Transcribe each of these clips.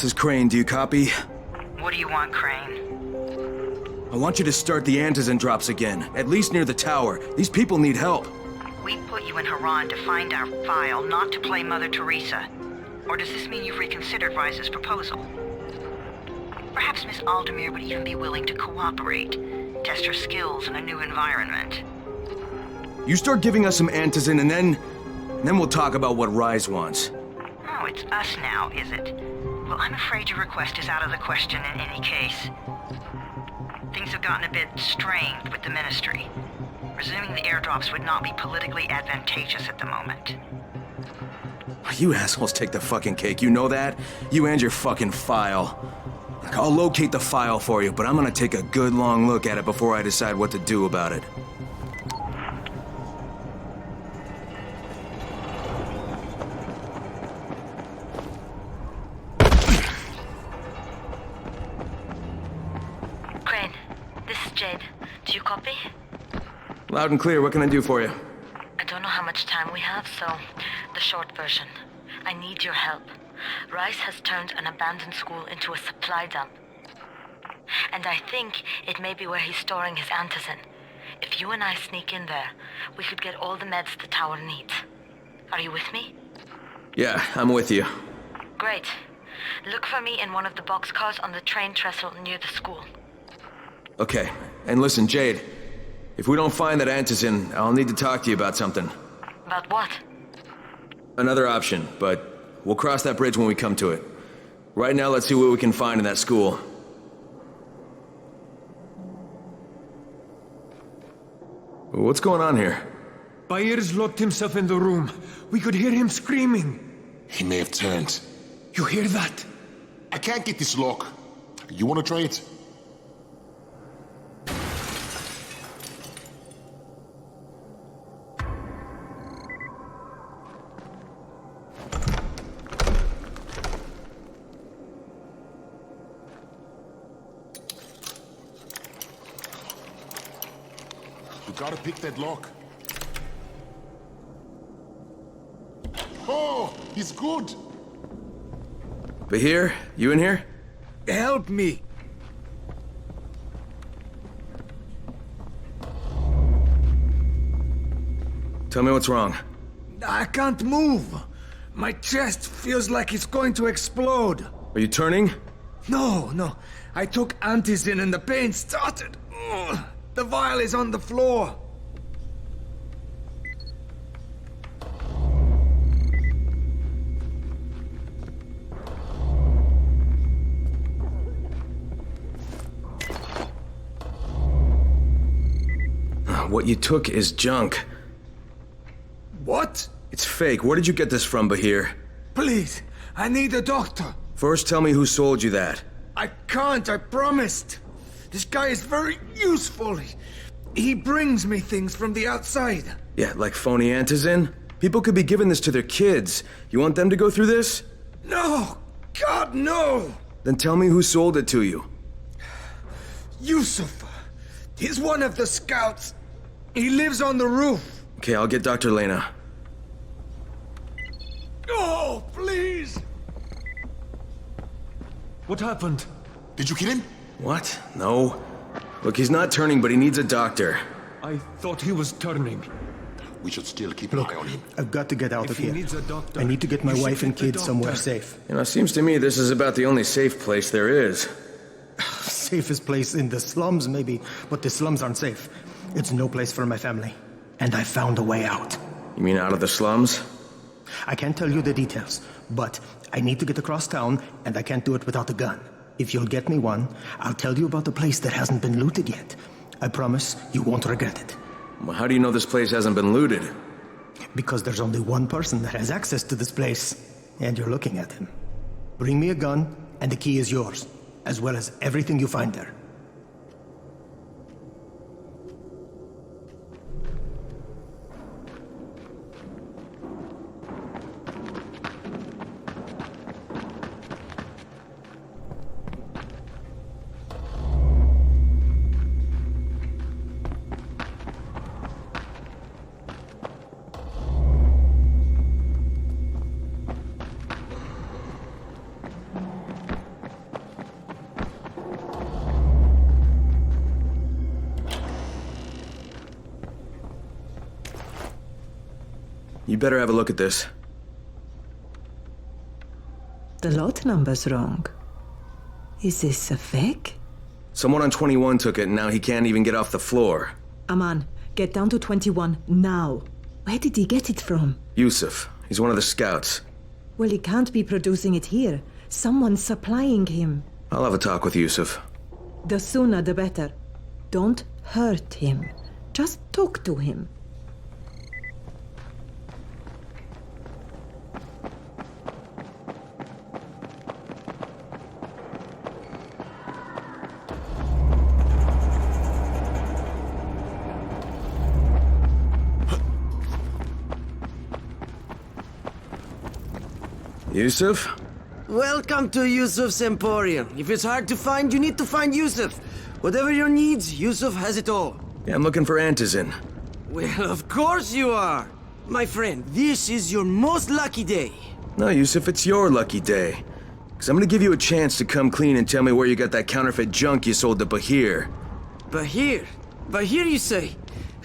This is Crane, do you copy? What do you want, Crane? I want you to start the Antizin drops again, at least near the tower. These people need help. We put you in Harran to find our file, not to play Mother Teresa. Or does this mean you've reconsidered Rise's proposal? Perhaps Miss Aldemir would even be willing to cooperate, test her skills in a new environment. You start giving us some Antizin and then we'll talk about what Rise wants. Oh, it's us now, is it? Well, I'm afraid your request is out of the question in any case. Things have gotten a bit strained with the Ministry. Resuming the airdrops would not be politically advantageous at the moment. You assholes take the fucking cake, you know that? You and your fucking file. I'll locate the file for you, but I'm gonna take a good long look at it before I decide what to do about it. Crane, this is Jade. Do you copy? Loud and clear, what can I do for you? I don't know how much time we have, so the short version. I need your help. Rice has turned an abandoned school into a supply dump. And I think it may be where he's storing his Antizin. If you and I sneak in there, we could get all the meds the tower needs. Are you with me? Yeah, I'm with you. Great. Look for me in one of the boxcars on the train trestle near the school. Okay, and listen, Jade. If we don't find that Antizin, I'll need to talk to you about something. About what? Another option, but we'll cross that bridge when we come to it. Right now, let's see what we can find in that school. What's going on here? Byers locked himself in the room. We could hear him screaming. He may have turned. You hear that? I can't get this lock. You want to try it? You gotta pick that lock. Oh, he's good. Bahir, you in here? Help me! Tell me what's wrong. I can't move. My chest feels like it's going to explode. Are you turning? No. I took Antizin and the pain started. Ugh. The vial is on the floor. What you took is junk. What? It's fake. Where did you get this from, Bahir? Please, I need a doctor. First, tell me who sold you that. I can't, I promised. This guy is very useful. He brings me things from the outside. Yeah, like phony Antizin? People could be giving this to their kids. You want them to go through this? No! God, no! Then tell me who sold it to you. Yusuf. He's one of the scouts. He lives on the roof. Okay, I'll get Dr. Lena. Oh, please! What happened? Did you kill him? What? No. Look, he's not turning, but he needs a doctor. I thought he was turning. We should still keep an eye on him. I've got to get out If of he here. needs a doctor, I need to get my you should wife and get the kids somewhere doctor. safe. You know, it seems to me this is about the only safe place there is. Safest place in the slums, maybe, but the slums aren't safe. It's no place for my family. And I found a way out. You mean out of the slums? I can't tell you the details, but I need to get across town, and I can't do it without a gun. If you'll get me one, I'll tell you about the place that hasn't been looted yet. I promise you won't regret it. Well, how do you know this place hasn't been looted? Because there's only one person that has access to this place, and you're looking at him. Bring me a gun, and the key is yours, as well as everything you find there. You better have a look at this. The lot number's wrong. Is this a fake? Someone on 21 took it, and now he can't even get off the floor. Aman, get down to 21 now. Where did he get it from? Yusuf. He's one of the scouts. Well, he can't be producing it here. Someone's supplying him. I'll have a talk with Yusuf. The sooner the better. Don't hurt him. Just talk to him. Yusuf? Welcome to Yusuf's Emporium. If it's hard to find, you need to find Yusuf. Whatever your needs, Yusuf has it all. Yeah, I'm looking for Antizin. Well, of course you are. My friend, this is your most lucky day. No, Yusuf, it's your lucky day. Because I'm gonna give you a chance to come clean and tell me where you got that counterfeit junk you sold to Bahir. Bahir? Bahir, you say?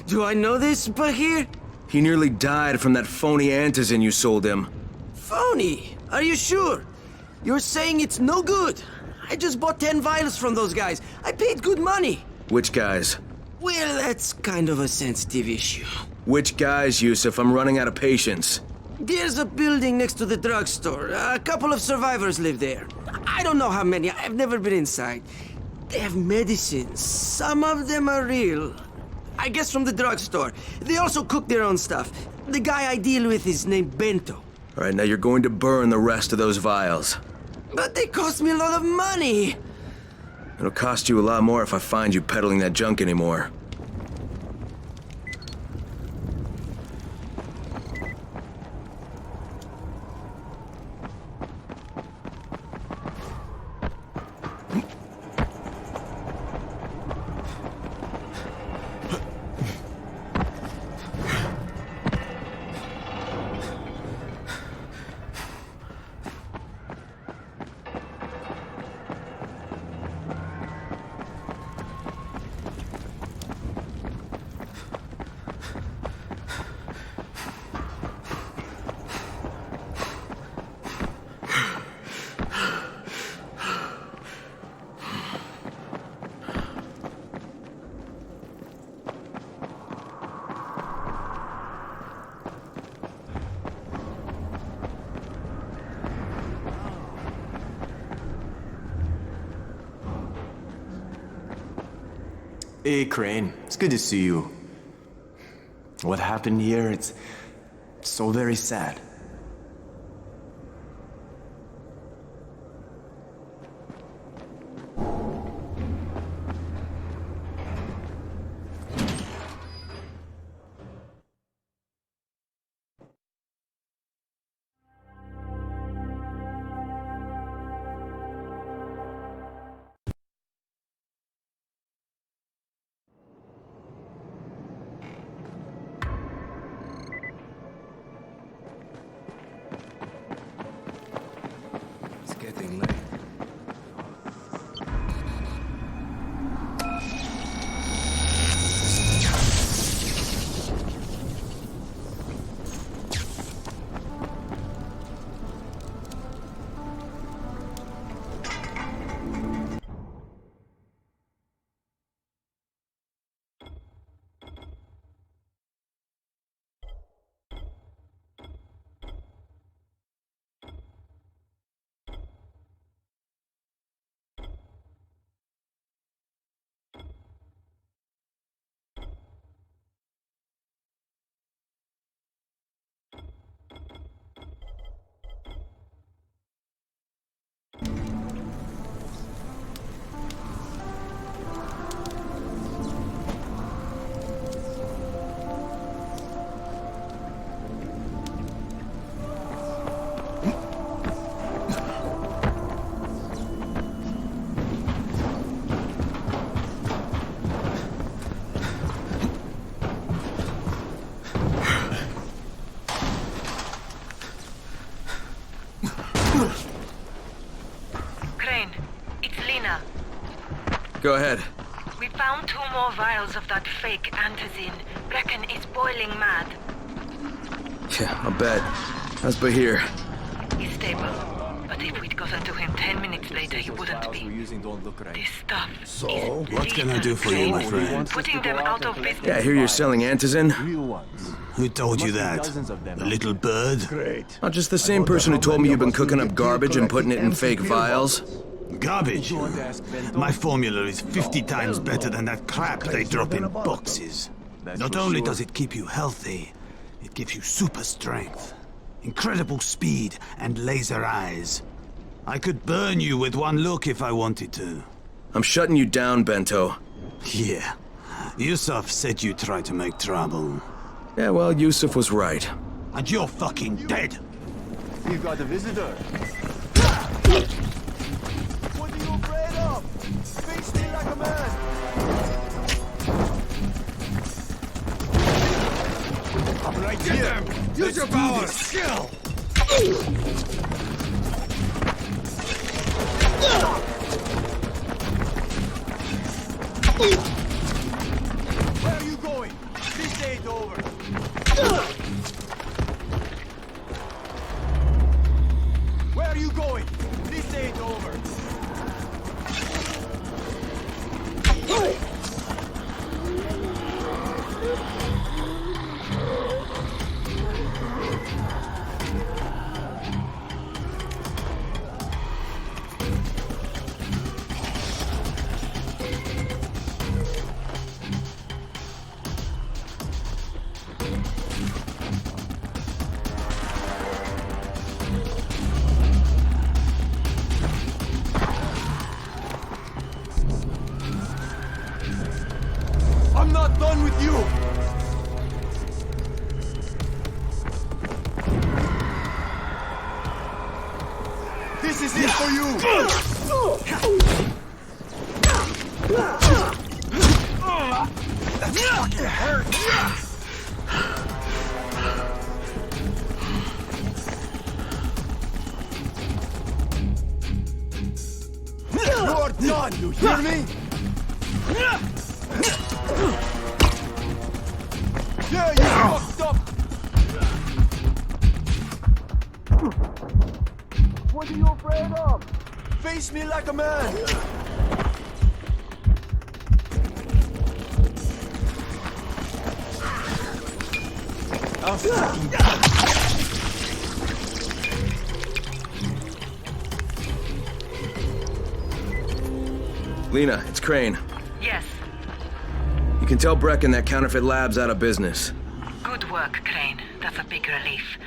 Do I know this, Bahir? He nearly died from that phony Antizin you sold him. Phony? Are you sure? You're saying it's no good? I just bought 10 vials from those guys. I paid good money. Which guys? Well, that's kind of a sensitive issue. Which guys, Yusuf? I'm running out of patience. There's a building next to the drugstore. A couple of survivors live there. I don't know how many. I've never been inside. They have medicines. Some of them are real. I guess from the drugstore. They also cook their own stuff. The guy I deal with is named Bento. All right, now you're going to burn the rest of those vials. But they cost me a lot of money. It'll cost you a lot more if I find you peddling that junk anymore. Hey, Crane. It's good to see you. What happened here, it's so very sad. Getting late. Crane, it's Lena. Go ahead. We found 2 more vials of that fake Antizin. Reckon it's boiling mad. Okay, I'll bet. How's Bahir? He's stable. But if we'd gotten to him 10 minutes later, he wouldn't be. This stuff. So, what can I do for you, my friend? Putting them out of business. Yeah, I hear you're selling Antizin. Who told you that? A little bird? Great. Not just the same person who told me you've been cooking up garbage and putting it in fake vials. Garbage? My formula is 50 times better than that crap they drop in boxes. Not only does it keep you healthy, it gives you super strength, incredible speed, and laser eyes. I could burn you with one look if I wanted to. I'm shutting you down, Bento. Yeah. Yusuf said you tried to make trouble. Yeah, well, Yusuf was right. And you're fucking dead! We've got a visitor. What are you afraid of? Face me like a man! I'm right here! Use your power! Skill! Where are you going? This ain't over. Where are you going? This ain't over. I'm not done with you! This is it for you! That fucking hurt! You're done, you hear me? Yeah, you fucked up! What are you afraid of? Face me like a man! I'm fucking done! Lena, it's Crane. Yes. You can tell Brecken that counterfeit lab's out of business. Good work, Crane. That's a big relief.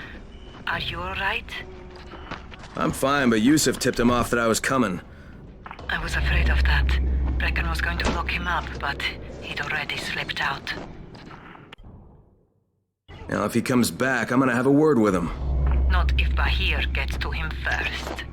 Are you alright? I'm fine, but Yusuf tipped him off that I was coming. I was afraid of that. Brecken was going to lock him up, but he'd already slipped out. Now, if he comes back, I'm gonna have a word with him. Not if Bahir gets to him first.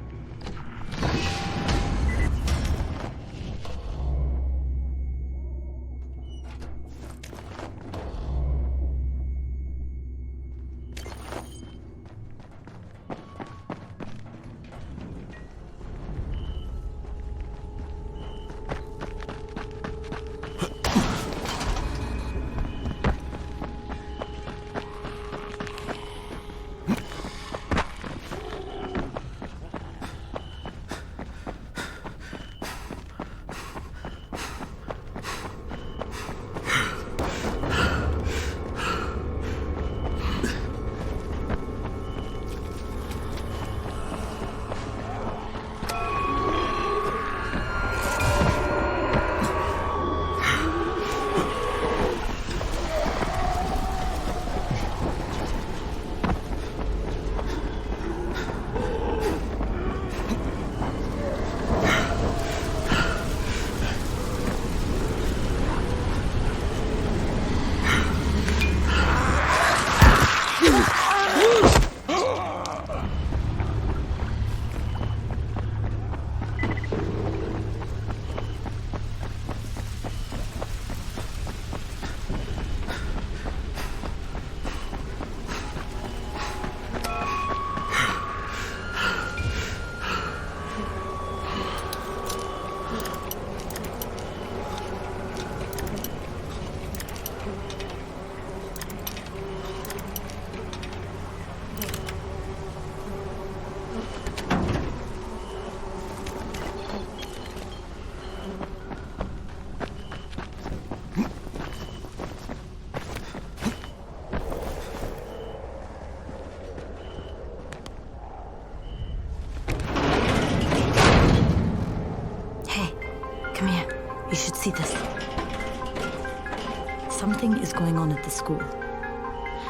Something is going on at the school.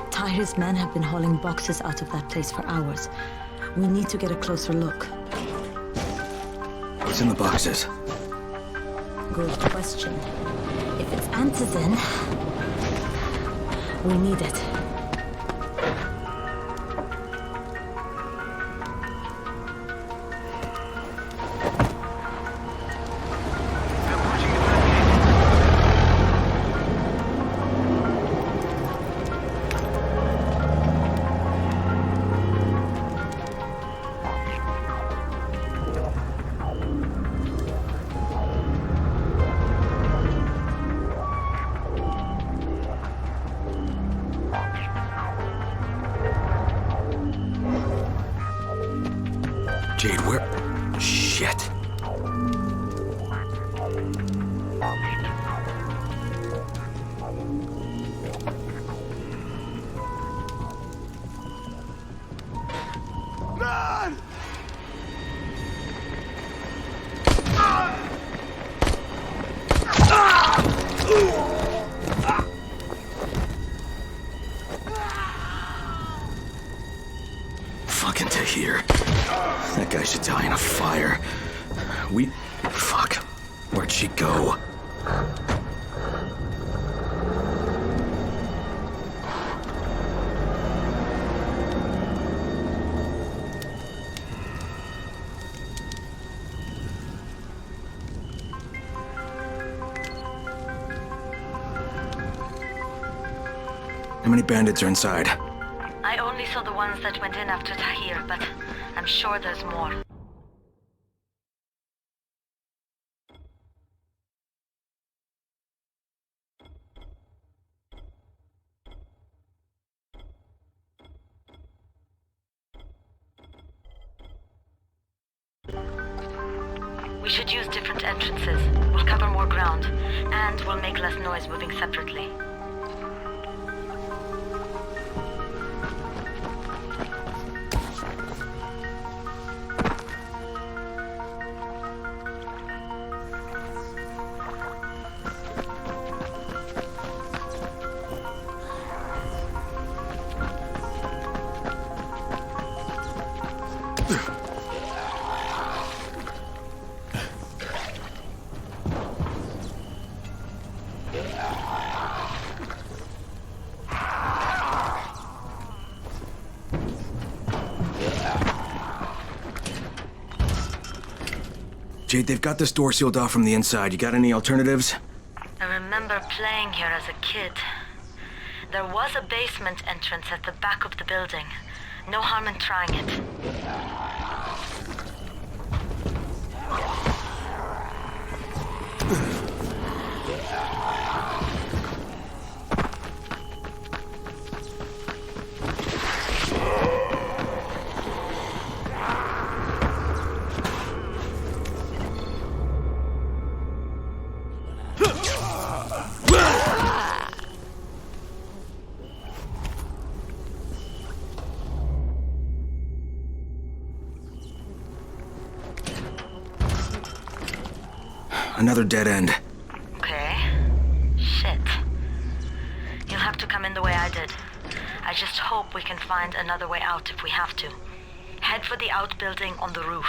Tahir's men have been hauling boxes out of that place for hours. We need to get a closer look. What's in the boxes? Good question. If it's Antizin, we need it. Jade, where? Shit. Fucking Tahir. That guy should die in a fire. Fuck. Where'd she go? How many bandits are inside? I only saw the ones that went in after Tahir, but I'm sure there's more. We should use different entrances. We'll cover more ground, and we'll make less noise moving separately. Jade, they've got this door sealed off from the inside. You got any alternatives? I remember playing here as a kid. There was a basement entrance at the back of the building. No harm in trying it. Another dead end. Okay. Shit. You'll have to come in the way I did. I just hope we can find another way out if we have to. Head for the outbuilding on the roof.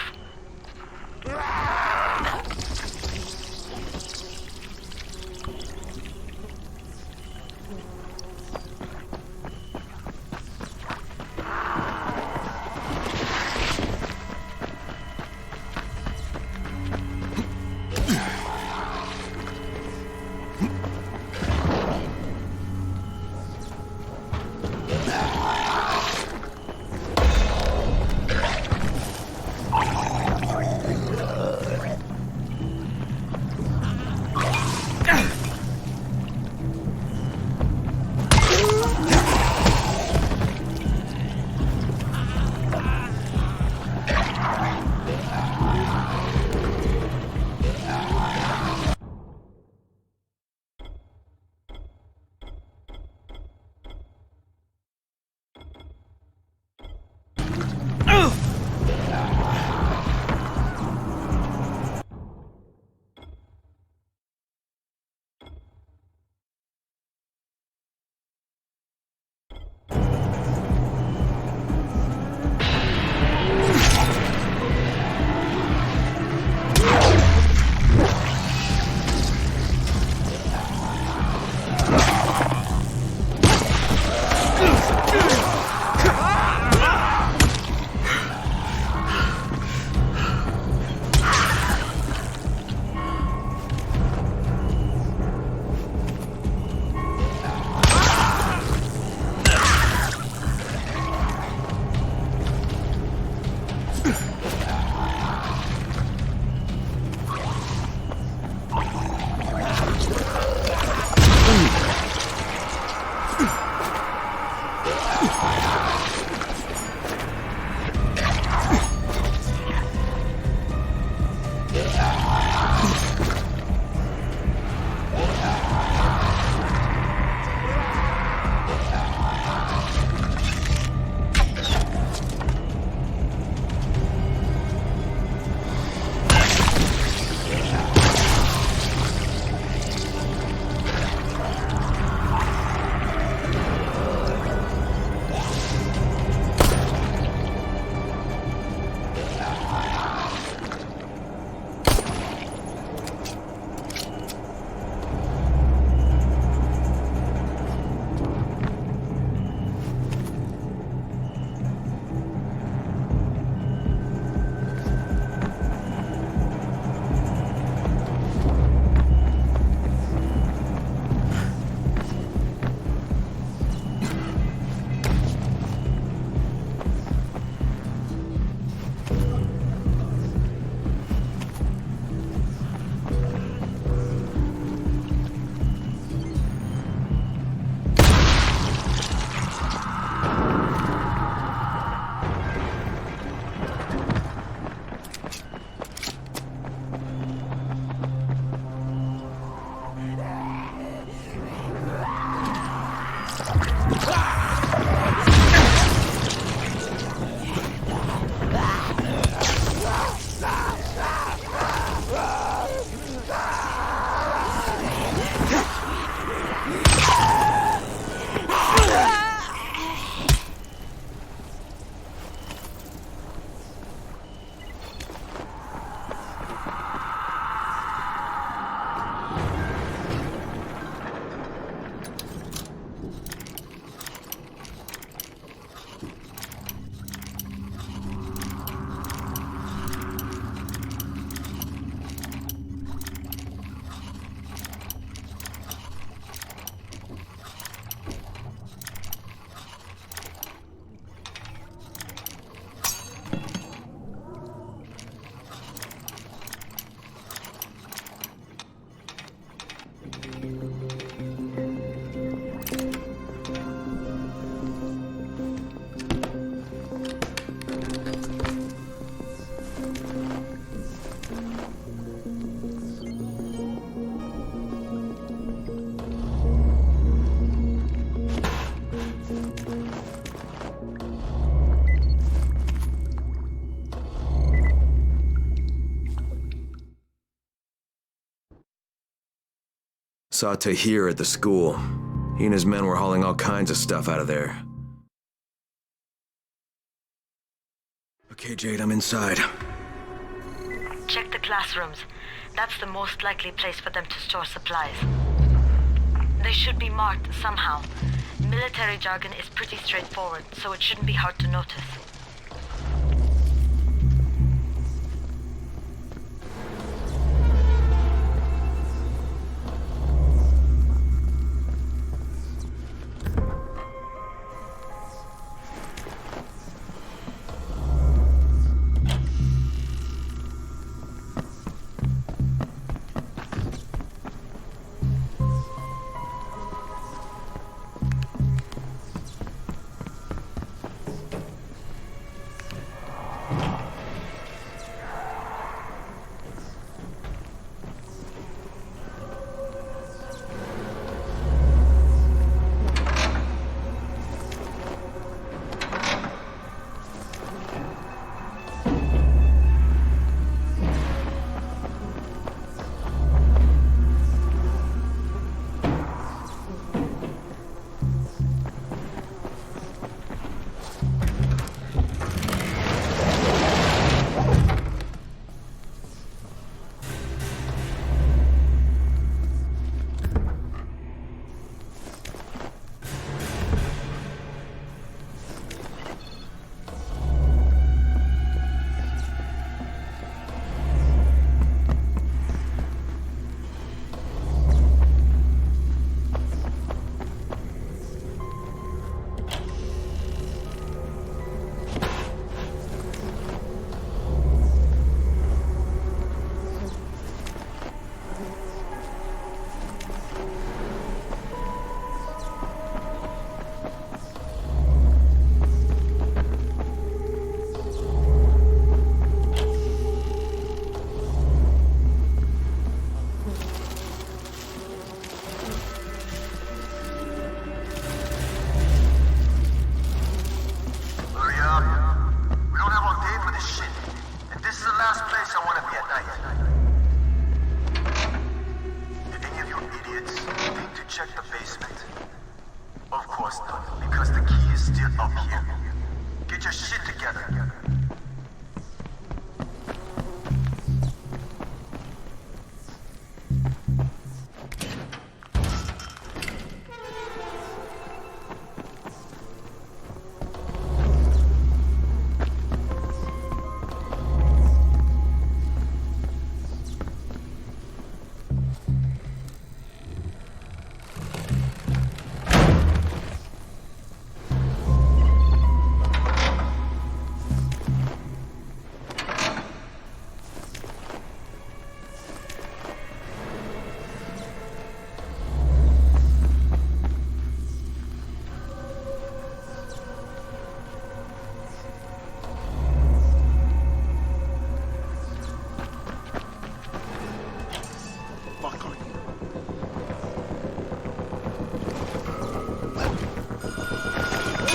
Saw Tahir at the school. He and his men were hauling all kinds of stuff out of there. Okay, Jade, I'm inside. Check the classrooms. That's the most likely place for them to store supplies. They should be marked somehow. Military jargon is pretty straightforward, so it shouldn't be hard to notice.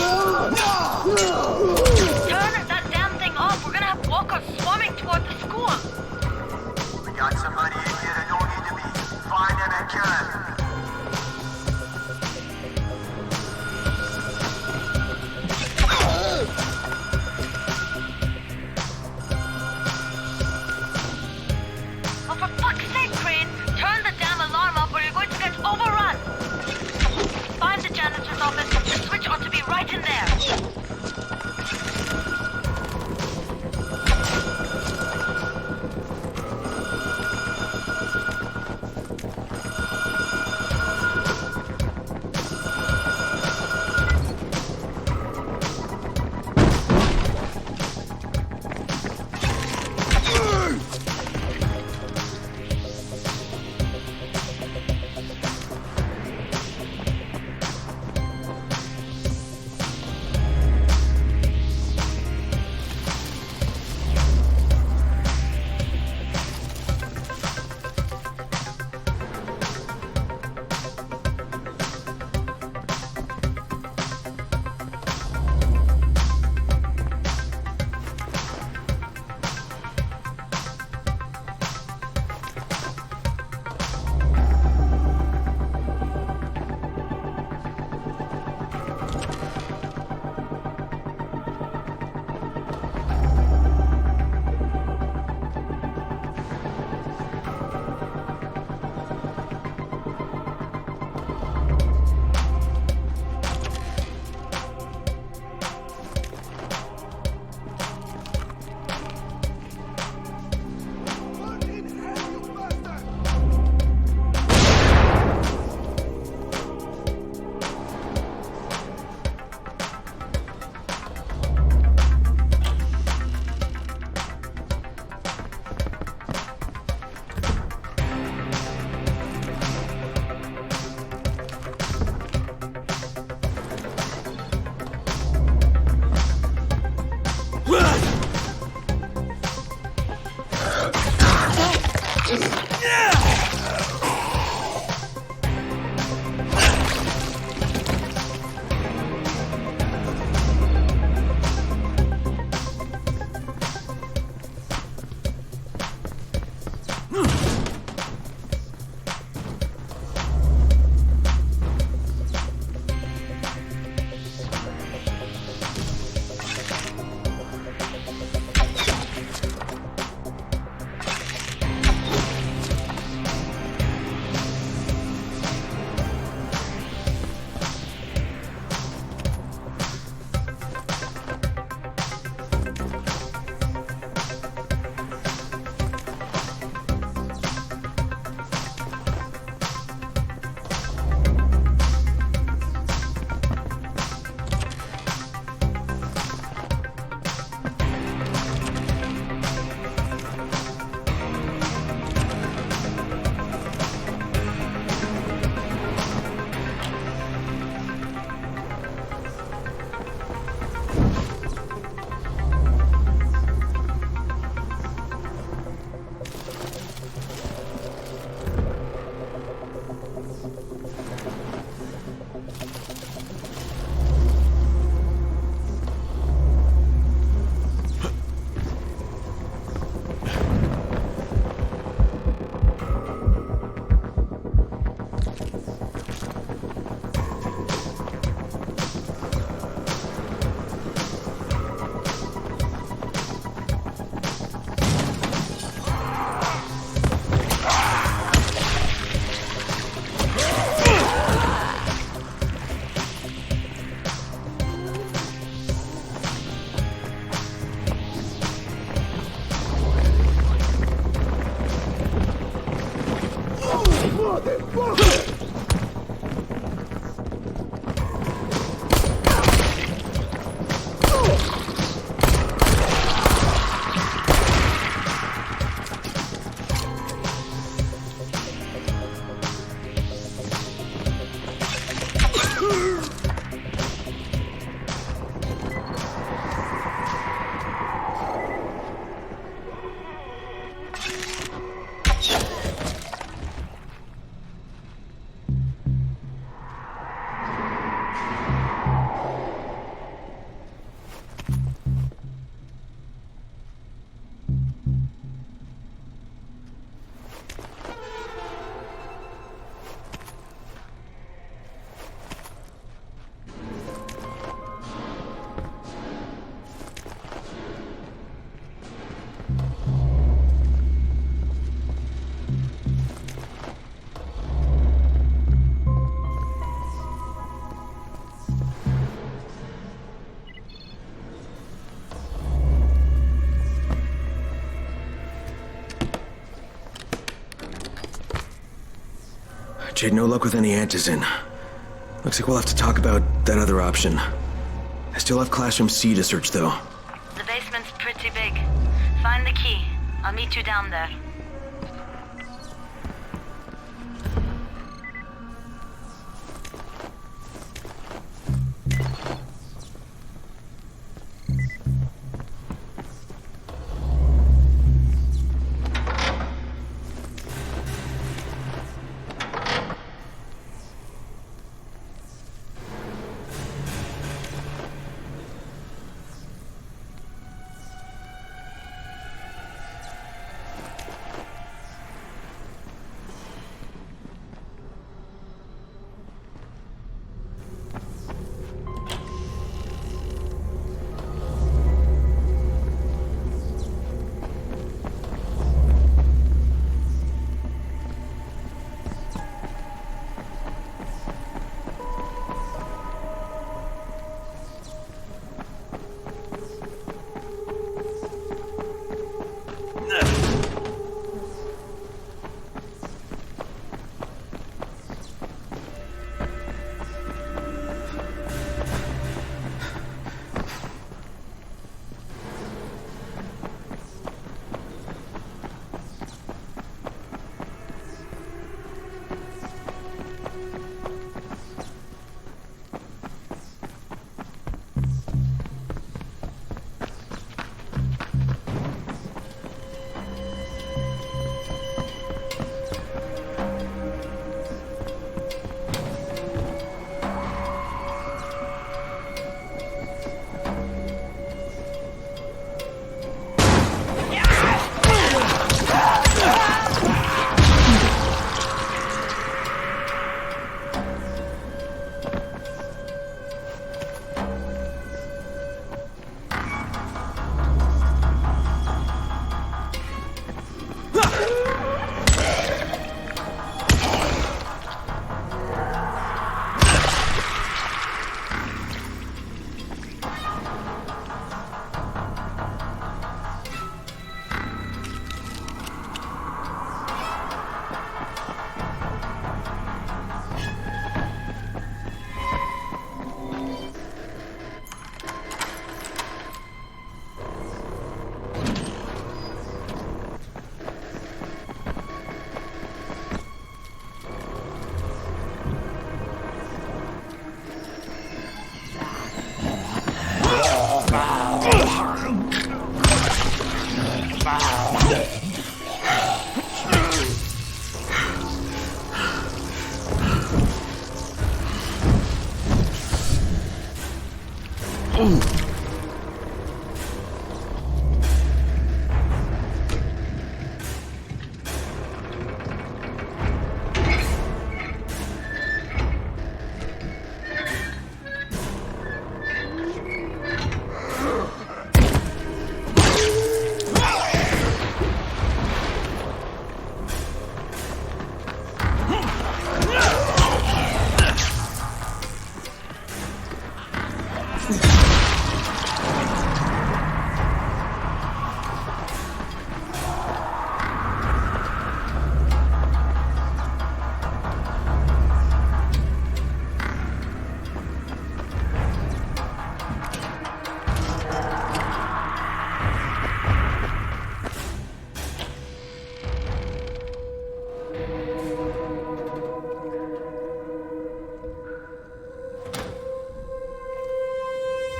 Turn that damn thing off! We're gonna have walkers swarming toward the school! We got somebody in here that don't need to be. Find them and kill them. Oh, for fuck's sake, Crane! Turn the damn alarm off or you're going to get overrun! Find the janitor's office. The switch ought to be right in there. Jade, no luck with any Antizin. Looks like we'll have to talk about that other option. I still have Classroom C to search, though. The basement's pretty big. Find the key. I'll meet you down there.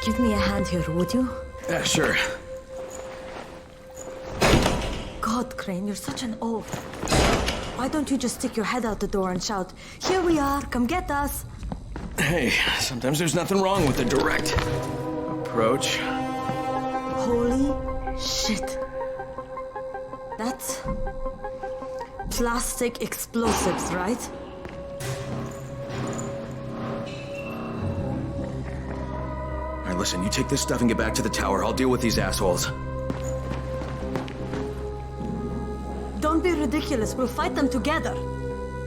Give me a hand here, would you? Yeah, sure. God, Crane, you're such an oaf. Why don't you just stick your head out the door and shout, "Here we are, come get us"? Hey, sometimes there's nothing wrong with the direct approach. Holy shit. That's plastic explosives, right? All right, listen, you take this stuff and get back to the tower. I'll deal with these assholes. Don't be ridiculous. We'll fight them together.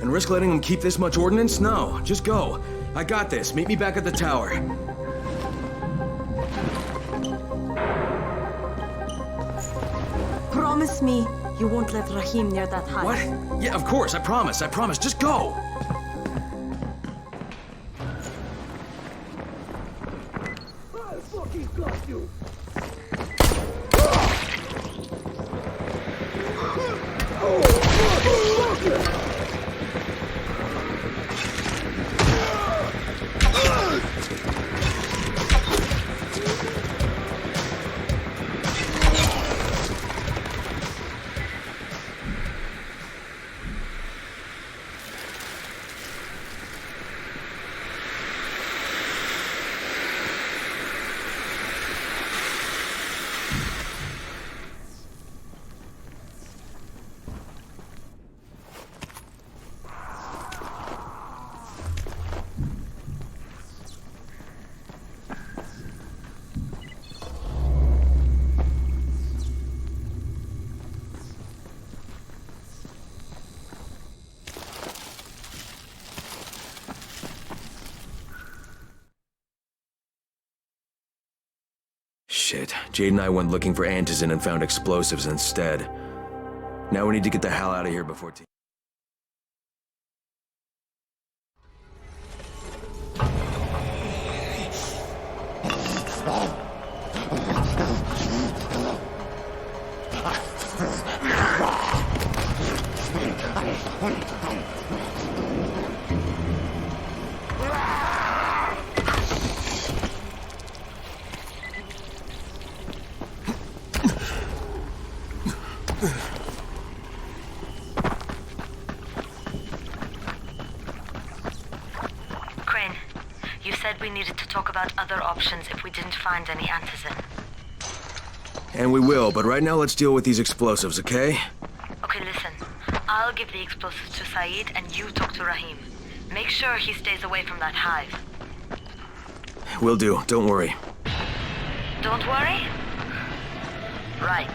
And risk letting them keep this much ordnance? No, just go. I got this. Meet me back at the tower. Promise me you won't let Rahim near that hive. What? Yeah, of course. I promise. Just go. fucking got you! Shit. Jade and I went looking for Antizin and found explosives instead. Now we need to get the hell out of here before Crane, you said we needed to talk about other options if we didn't find any Antizin. And we will, but right now let's deal with these explosives, okay? Okay, listen. I'll give the explosives to Saeed and you talk to Rahim. Make sure he stays away from that hive. Will do, don't worry. Don't worry? Right.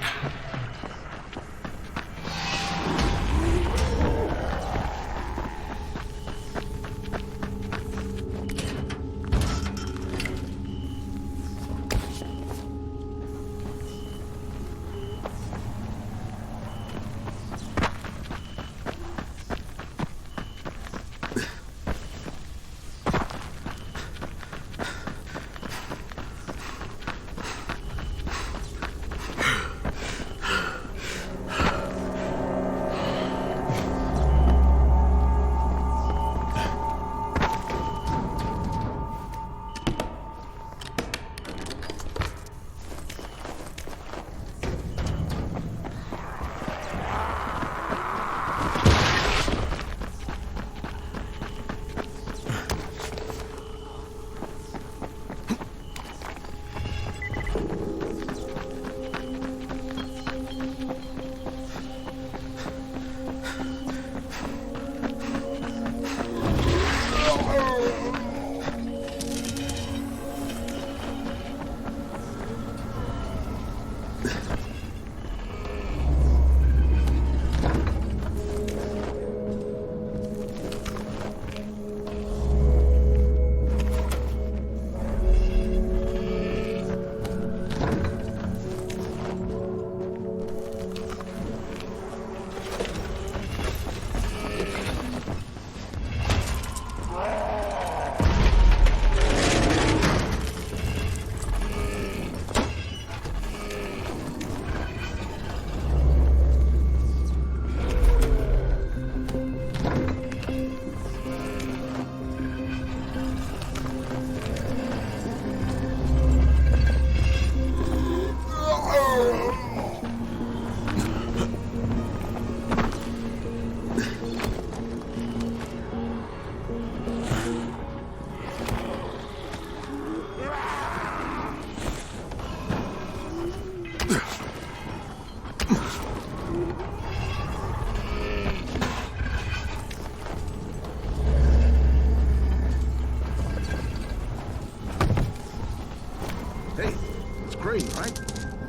Crane, right?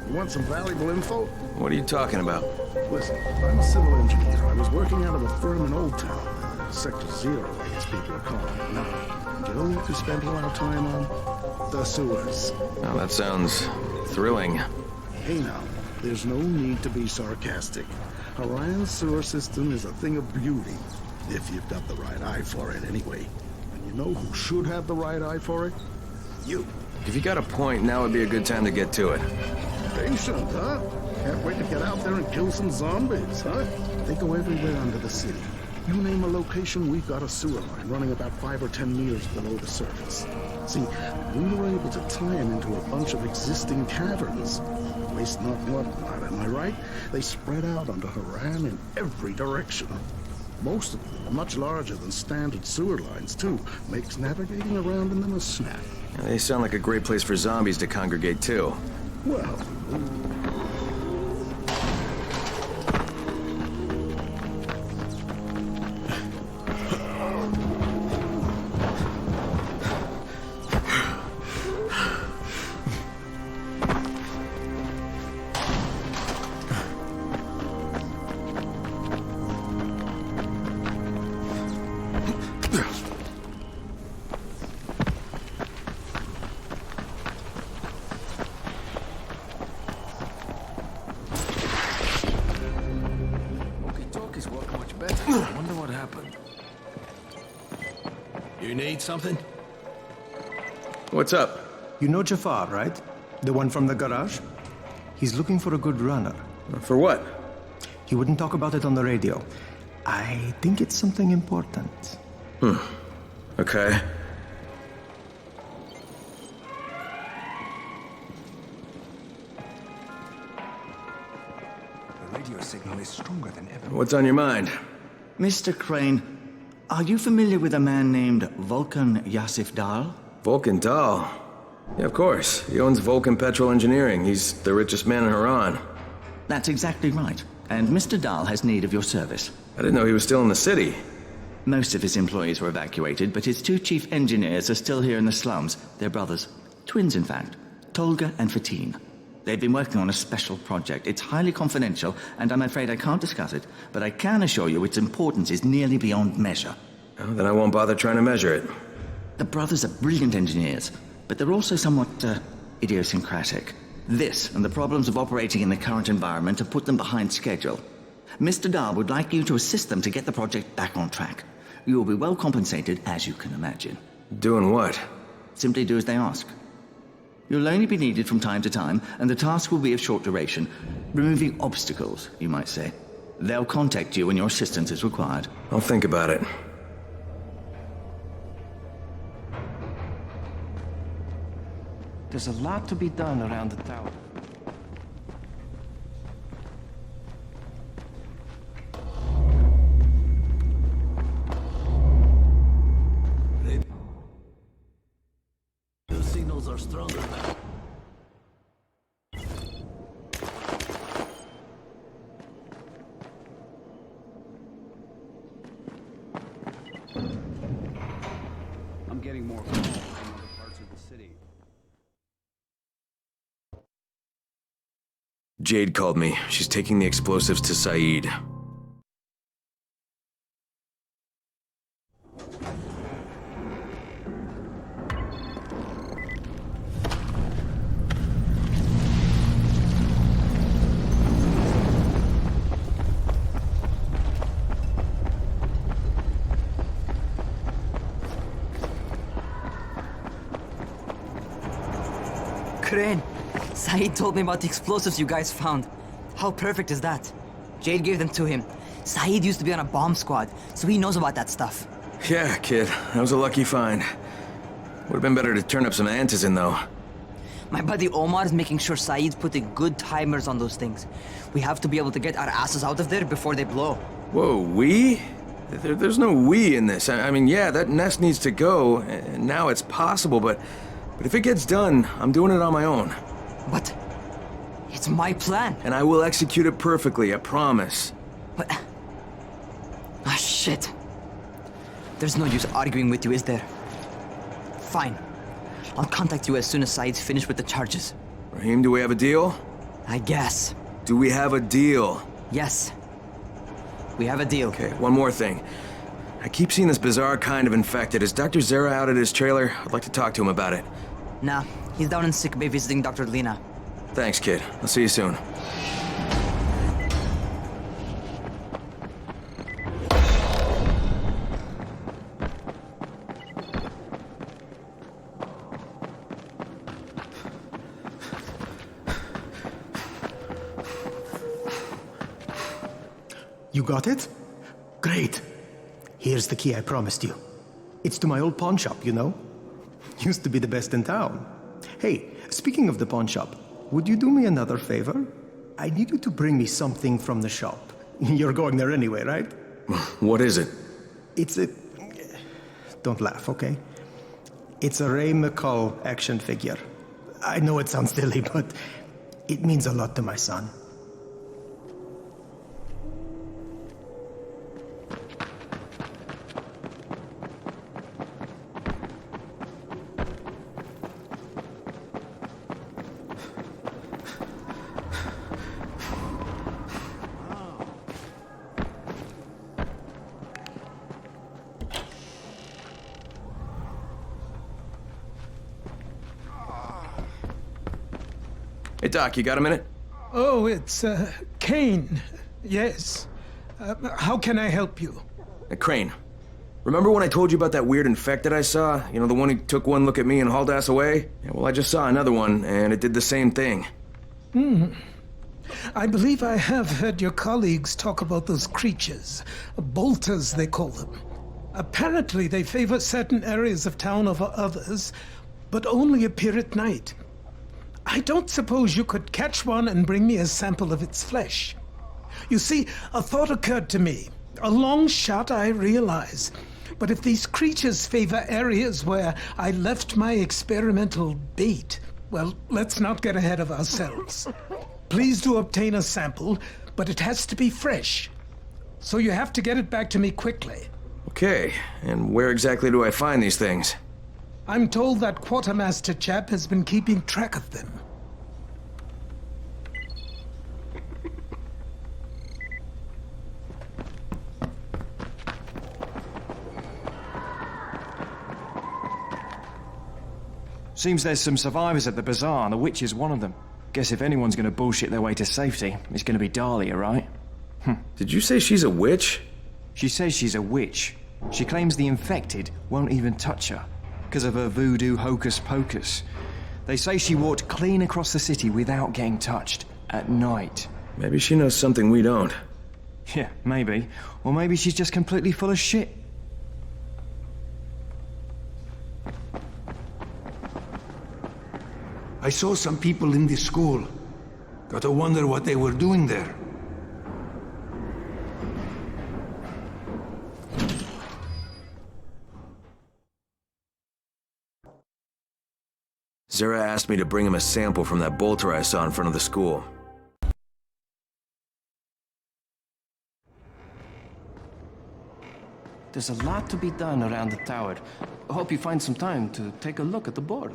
You want some valuable info? What are you talking about? Listen, I'm a civil engineer. I was working out of a firm in Old Town. Sector Zero, I guess people are calling it now. You know what you spend a lot of time on? The sewers. Oh, that sounds thrilling. Hey now, there's no need to be sarcastic. Harran's sewer system is a thing of beauty. If you've got the right eye for it, anyway. And you know who should have the right eye for it? You. If you got a point, now would be a good time to get to it. Patient, huh? Can't wait to get out there and kill some zombies, huh? They go everywhere under the city. You name a location, we've got a sewer line running about 5 or 10 meters below the surface. See, we were able to tie them into a bunch of existing caverns. Waste not, want not, am I right? They spread out under Harran in every direction. Most of them are much larger than standard sewer lines, too. Makes navigating around in them a snap. They sound like a great place for zombies to congregate, too. Well... You need something? What's up? You know Jafar, right? The one from the garage? He's looking for a good runner. For what? He wouldn't talk about it on the radio. I think it's something important. Okay. The radio signal is stronger than ever. What's on your mind? Mr. Crane, are you familiar with a man named Vulcan Yasif Dahl? Vulcan Dahl? Yeah, of course. He owns Vulcan Petrol Engineering. He's the richest man in Harran. That's exactly right. And Mr. Dahl has need of your service. I didn't know he was still in the city. Most of his employees were evacuated, but his two chief engineers are still here in the slums. They're brothers. Twins, in fact. Tolga and Fatin. They've been working on a special project. It's highly confidential, and I'm afraid I can't discuss it, but I can assure you its importance is nearly beyond measure. Oh, then I won't bother trying to measure it. The brothers are brilliant engineers, but they're also somewhat, idiosyncratic. This, and the problems of operating in the current environment, have put them behind schedule. Mr. Dahl would like you to assist them to get the project back on track. You will be well compensated, as you can imagine. Doing what? Simply do as they ask. You'll only be needed from time to time, and the task will be of short duration. Removing obstacles, you might say. They'll contact you when your assistance is required. I'll think about it. There's a lot to be done around the tower. The signals are stronger now. I'm getting more calls from other parts of the city. Jade called me. She's taking the explosives to Saeed. Crane, Saeed told me about the explosives you guys found. How perfect is that? Jade gave them to him. Saeed used to be on a bomb squad, so he knows about that stuff. Yeah, kid. That was a lucky find. Would have been better to turn up some Antizin, though. My buddy Omar is making sure Saeed's putting good timers on those things. We have to be able to get our asses out of there before they blow. Whoa, we? There's no we in this. I mean, yeah, that nest needs to go, and now it's possible, but if it gets done, I'm doing it on my own. But it's my plan. And I will execute it perfectly, I promise. But... ah, shit. There's no use arguing with you, is there? Fine. I'll contact you as soon as Saeed's finished with the charges. Raheem, do we have a deal? I guess. Do we have a deal? Yes. We have a deal. Okay, one more thing. I keep seeing this bizarre kind of infected. Is Dr. Zera out at his trailer? I'd like to talk to him about it. Nah, he's down in sick bay visiting Dr. Lena. Thanks, kid. I'll see you soon. You got it? Great. Here's the key I promised you. It's to my old pawn shop, you know? Used to be the best in town. Hey, speaking of the pawn shop, would you do me another favor? I need you to bring me something from the shop. You're going there anyway, right? What is it? It's a... Don't laugh, okay? It's a Ray McCall action figure. I know it sounds silly, but it means a lot to my son. Hey, Doc, you got a minute? Oh, it's, Kane. Yes. How can I help you? Crane. Remember when I told you about that weird infected I saw? You know, the one who took one look at me and hauled ass away? Yeah, well, I just saw another one, and it did the same thing. I believe I have heard your colleagues talk about those creatures. Bolters, they call them. Apparently, they favor certain areas of town over others, but only appear at night. I don't suppose you could catch one and bring me a sample of its flesh. You see, a thought occurred to me. A long shot, I realize. But if these creatures favor areas where I left my experimental bait, well, let's not get ahead of ourselves. Please do obtain a sample, but it has to be fresh. So you have to get it back to me quickly. Okay, and where exactly do I find these things? I'm told that quartermaster chap has been keeping track of them. Seems there's some survivors at the bazaar, and the witch is one of them. Guess if anyone's gonna bullshit their way to safety, it's gonna be Dahlia, right? Did you say she's a witch? She says she's a witch. She claims the infected won't even touch her, because of her voodoo hocus-pocus. They say she walked clean across the city without getting touched, at night. Maybe she knows something we don't. Yeah, maybe. Or maybe she's just completely full of shit. I saw some people in this school. Got to wonder what they were doing there. Zara asked me to bring him a sample from that bolter I saw in front of the school. There's a lot to be done around the tower. I hope you find some time to take a look at the board.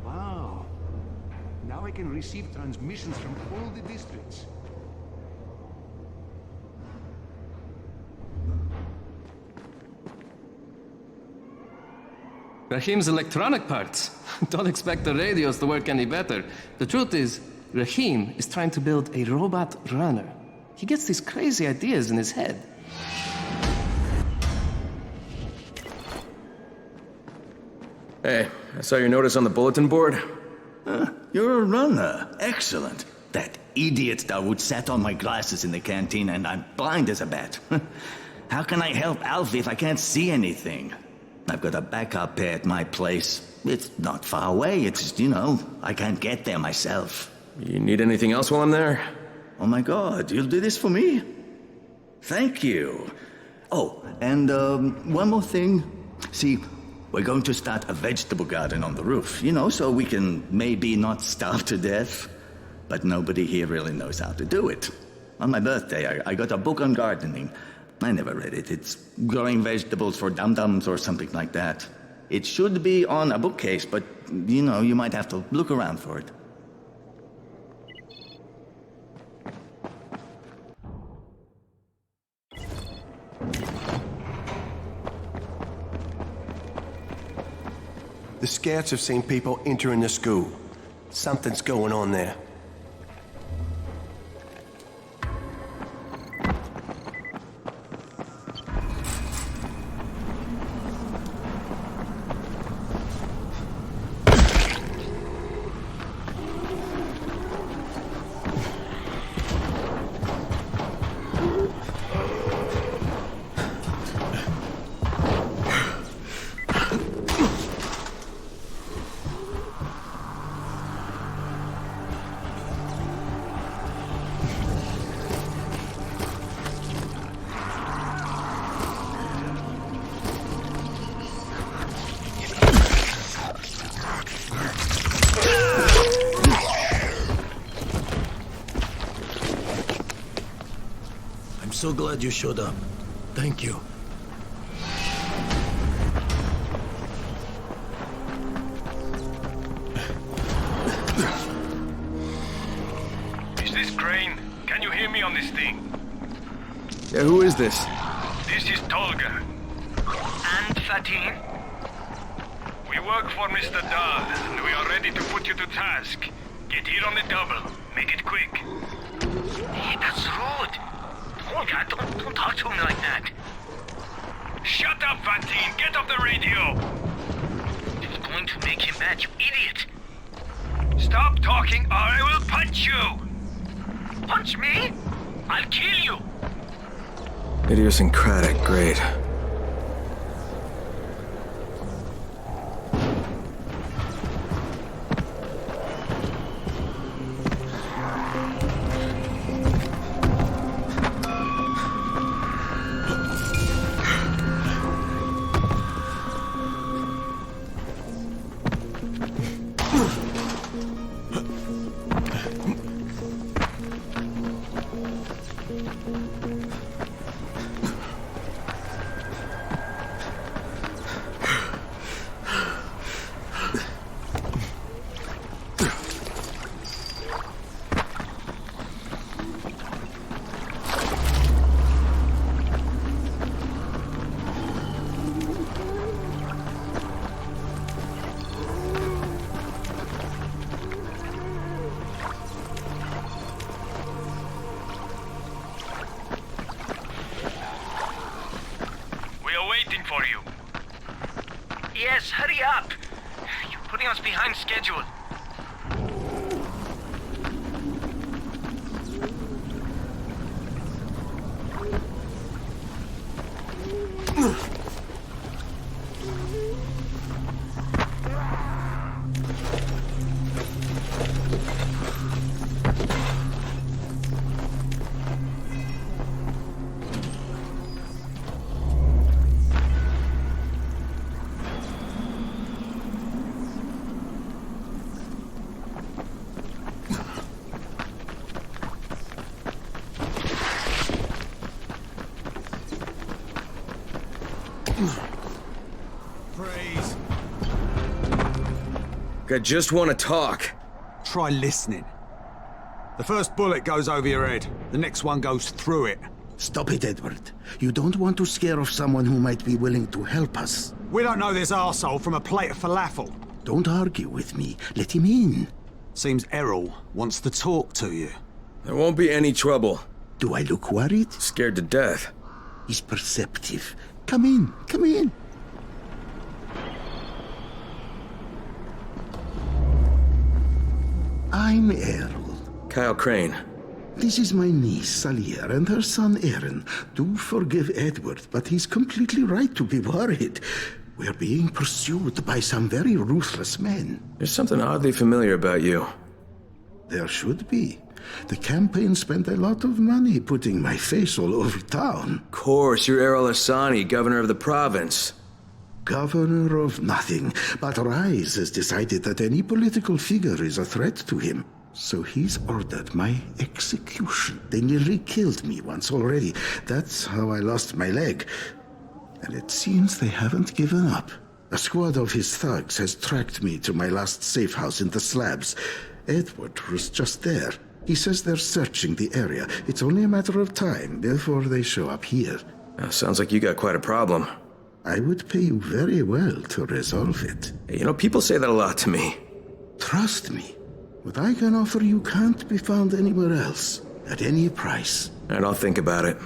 Wow. Now I can receive transmissions from all the districts. Rahim's electronic parts. Don't expect the radios to work any better. The truth is, Rahim is trying to build a robot runner. He gets these crazy ideas in his head. Hey, I saw your notice on the bulletin board. You're a runner. Excellent. That idiot Dawood sat on my glasses in the canteen and I'm blind as a bat. How can I help Alfie if I can't see anything? I've got a backup pair at my place. It's not far away. It's just, you know, I can't get there myself. You need anything else while I'm there? Oh my God, you'll do this for me? Thank you. Oh, and one more thing. See, we're going to start a vegetable garden on the roof, you know, so we can maybe not starve to death. But nobody here really knows how to do it. On my birthday, I got a book on gardening. I never read it. It's growing vegetables for dum-dums or something like that. It should be on a bookcase, but, you know, you might have to look around for it. The scouts have seen people entering the school. Something's going on there. so glad you showed up. Thank you. Is this Crane? Can you hear me on this thing? Yeah, who is this? This is Tolga. And Fatin? We work for Mr. Dahl, and we are ready to put you to task. Get here on the double. Make it quick. Hey, that's rude. Tolga, don't talk to me like that. Shut up, Fatin! Get off the radio! It's going to make him mad, you idiot. Stop talking or I will punch you! Punch me? I'll kill you. Idiosyncratic, great. For you. Yes, hurry up. You're putting us behind schedule. Praise. I just want to talk. Try listening. The first bullet goes over your head. The next one goes through it. Stop it, Edward. You don't want to scare off someone who might be willing to help us. We don't know this arsehole from a plate of falafel. Don't argue with me. Let him in. Seems Errol wants to talk to you. There won't be any trouble. Do I look worried? Scared to death. He's perceptive. Come in, come in. I'm Errol. Kyle Crane. This is my niece, Salia, and her son, Aaron. Do forgive Edward, but he's completely right to be worried. We're being pursued by some very ruthless men. There's something oddly familiar about you. There should be. The campaign spent a lot of money putting my face all over town. Of course, you're Errol Asani, governor of the province. Governor of nothing, but Rise has decided that any political figure is a threat to him. So he's ordered my execution. They nearly killed me once already. That's how I lost my leg. And it seems they haven't given up. A squad of his thugs has tracked me to my last safe house in the slabs. Edward was just there. He says they're searching the area. It's only a matter of time before they show up here. Sounds like you got quite a problem. I would pay you very well to resolve it. You know, people say that a lot to me. Trust me. What I can offer you can't be found anywhere else, at any price. And I'll think about it.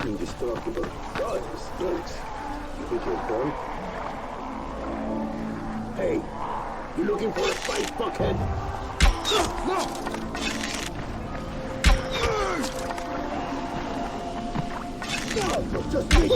Indestructible. God, this stinks. You think you're done? Hey, you looking for a fight, fuckhead? No! Just me!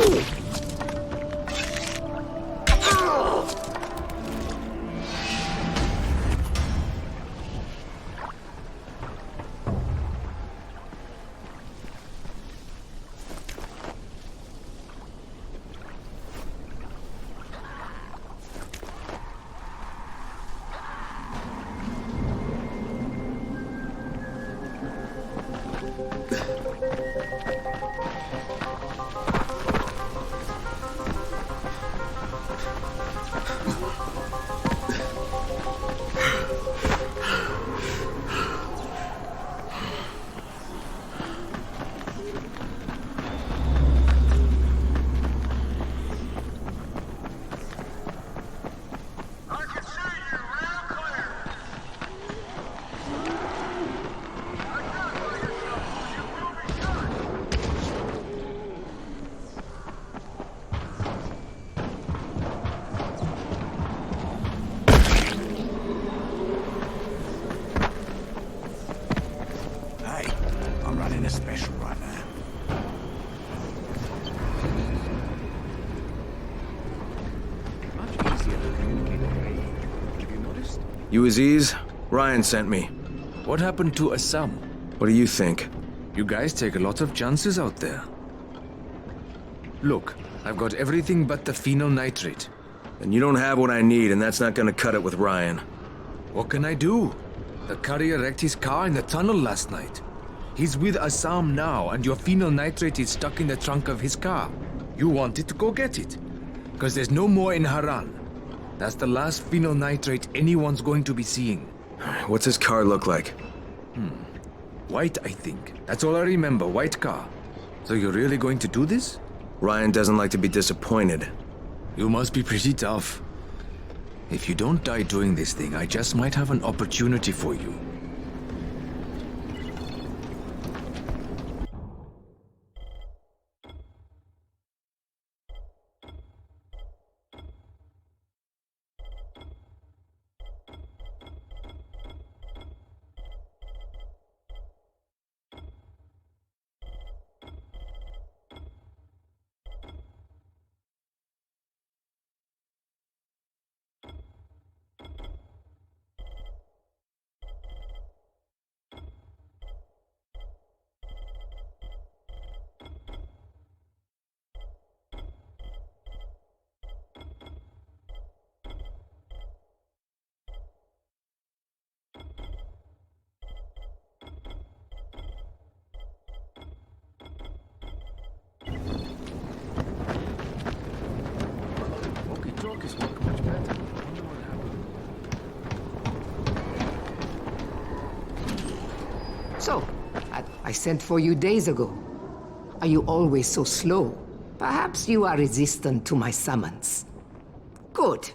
You Aziz? Ryan sent me. What happened to Assam? What do you think? You guys take a lot of chances out there. Look, I've got everything but the phenol nitrate. And you don't have what I need, and that's not gonna cut it with Ryan. What can I do? The courier wrecked his car in the tunnel last night. He's with Assam now, and your phenol nitrate is stuck in the trunk of his car. You wanted to go get it. Because there's no more in Harran. That's the last phenol nitrate anyone's going to be seeing. What's his car look like? White, I think. That's all I remember, white car. So you're really going to do this? Ryan doesn't like to be disappointed. You must be pretty tough. If you don't die doing this thing, I just might have an opportunity for you. So, I sent for you days ago. Are you always so slow? Perhaps you are resistant to my summons. Good.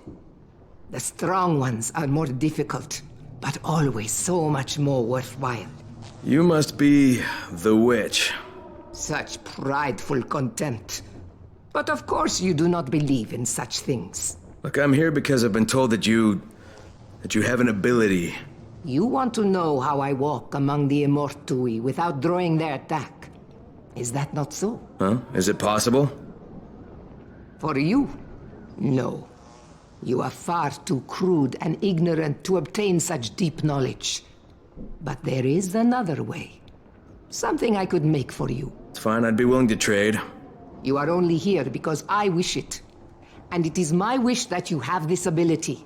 The strong ones are more difficult, but always so much more worthwhile. You must be the witch. Such prideful contempt. But of course you do not believe in such things. Look, I'm here because I've been told that you have an ability. You want to know how I walk among the Immortui without drawing their attack. Is that not so? Huh? Is it possible? For you? No. You are far too crude and ignorant to obtain such deep knowledge. But there is another way. Something I could make for you. It's fine, I'd be willing to trade. You are only here because I wish it. And it is my wish that you have this ability.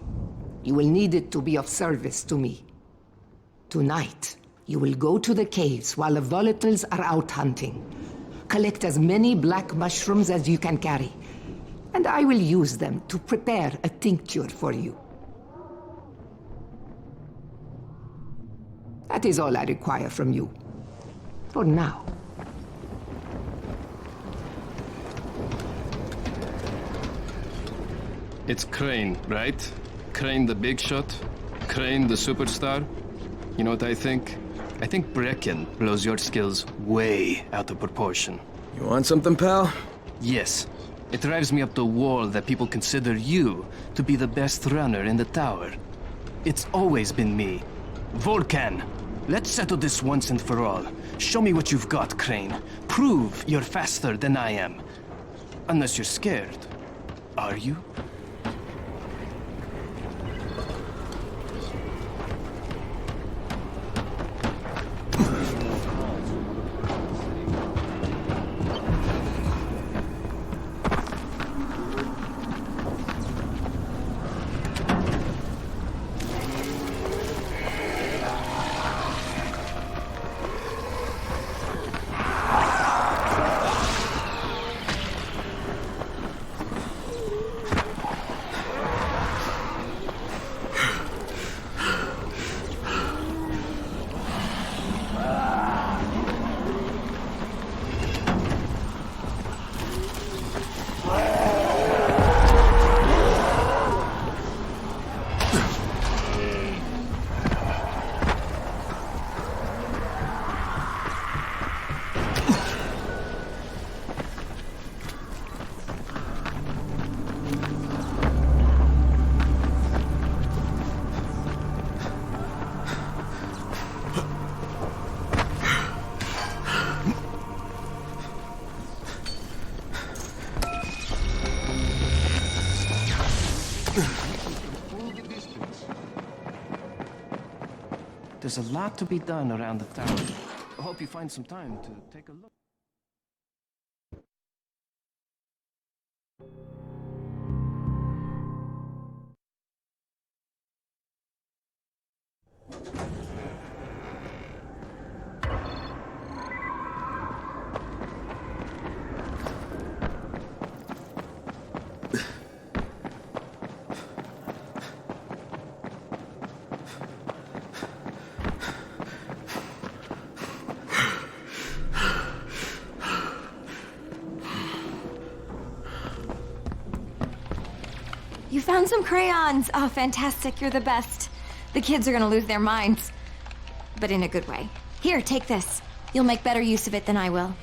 You will need it to be of service to me. Tonight, you will go to the caves while the volatiles are out hunting. Collect as many black mushrooms as you can carry. And I will use them to prepare a tincture for you. That is all I require from you. For now. It's Crane, right? Crane the big shot? Crane the superstar? You know what I think? I think Brecken blows your skills way out of proportion. You want something, pal? Yes. It drives me up the wall that people consider you to be the best runner in the tower. It's always been me. Volcan, let's settle this once and for all. Show me what you've got, Crane. Prove you're faster than I am. Unless you're scared. Are you? There's a lot to be done around the tower. I hope you find some time to take a look. You found some crayons! Oh, fantastic, you're the best. The kids are gonna lose their minds. But in a good way. Here, take this. You'll make better use of it than I will.